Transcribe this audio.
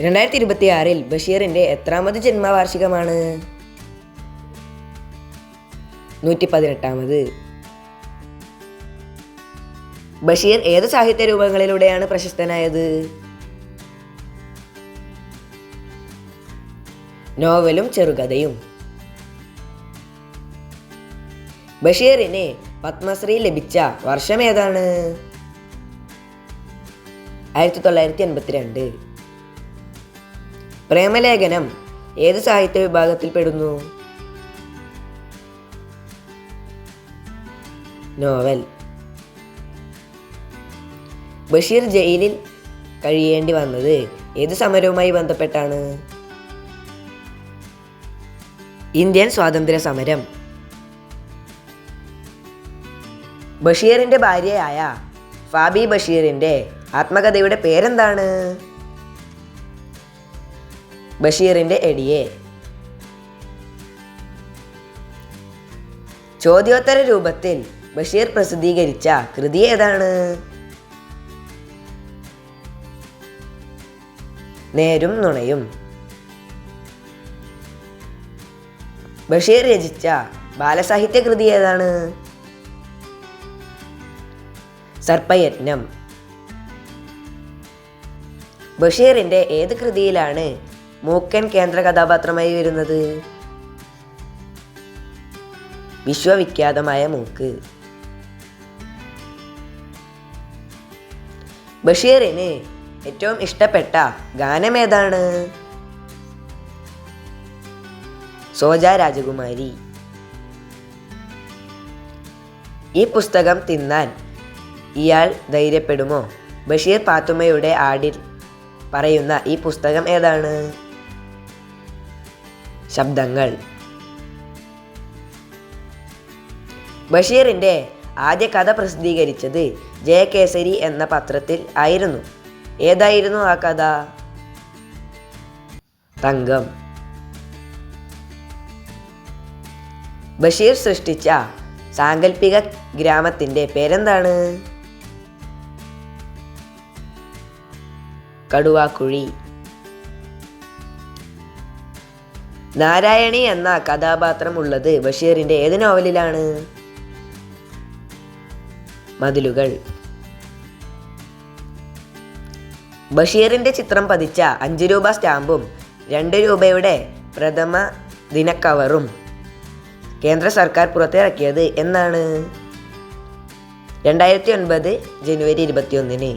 2026 ബഷീറിൻ്റെ എത്രാമത് ജന്മവാർഷികമാണ്? 118ാമത്. ബഷീർ ഏത് സാഹിത്യ രൂപങ്ങളിലൂടെയാണ് പ്രശസ്തനായത്? നോവലും ചെറുകഥയും. ബഷീറിന് പത്മശ്രീ ലഭിച്ച വർഷം ഏതാണ്? 1982. പ്രേമലേഖനം ഏത് സാഹിത്യ വിഭാഗത്തിൽപ്പെടുന്നു? നോവൽ. ബഷീർ ജയിലിൽ കഴിയേണ്ടി വന്നത് ഏത് സമരവുമായി ബന്ധപ്പെട്ടാണ്? ഇന്ത്യൻ സ്വാതന്ത്ര്യ സമരം. ബഷീറിൻ്റെ ഭാര്യയായ ഫാബി ബഷീറിൻ്റെ ആത്മകഥയുടെ പേരെന്താണ്? ബഷീറിൻ്റെ എടിയെ. ചോദ്യോത്തര രൂപത്തിൽ ബഷീർ പ്രസിദ്ധീകരിച്ച കൃതി ഏതാണ്? നേരും നുണയും. ബഷീർ രചിച്ച ബാലസാഹിത്യ കൃതി ഏതാണ്? സർപ്പയജ്ഞം. ബഷീറിൻ്റെ ഏത് കൃതിയിലാണ് മൂക്കൻ കേന്ദ്ര കഥാപാത്രമായി വരുന്നത്? വിശ്വവിഖ്യാതമായ മൂക്ക്. ബഷീറിന് ഏറ്റവും ഇഷ്ടപ്പെട്ട ഗാനം ഏതാണ്? സോജ രാജകുമാരി. ഈ പുസ്തകം തിന്നാൻ ഇയാൾ ധൈര്യപ്പെടുമോ? ബഷീർ പാത്തുമ്മയുടെ ആടിൽ പറയുന്ന ഈ പുസ്തകം ഏതാണ്? ശബ്ദങ്ങൾ. ബഷീറിൻ്റെ ആദ്യ കഥ പ്രസിദ്ധീകരിച്ചത് ജയകേസരി എന്ന പത്രത്തിൽ ആയിരുന്നു. ഏതായിരുന്നു ആ കഥ? തങ്കം. ബഷീർ സൃഷ്ടിച്ച സാങ്കല്പിക ഗ്രാമത്തിൻ്റെ പേരെന്താണ്? കടുവാക്കുഴി. നാരായണി എന്ന കഥാപാത്രം ഉള്ളത് ബഷീറിൻ്റെ ഏത് നോവലിലാണ്? മതിലുകൾ. ബഷീറിൻ്റെ ചിത്രം പതിച്ച 5 രൂപ സ്റ്റാമ്പും 2 രൂപയുടെ പ്രഥമ ദിനക്കവറും കേന്ദ്ര സർക്കാർ പുറത്തിറക്കിയത് എന്നാണ്? 2009 ജനുവരി 21.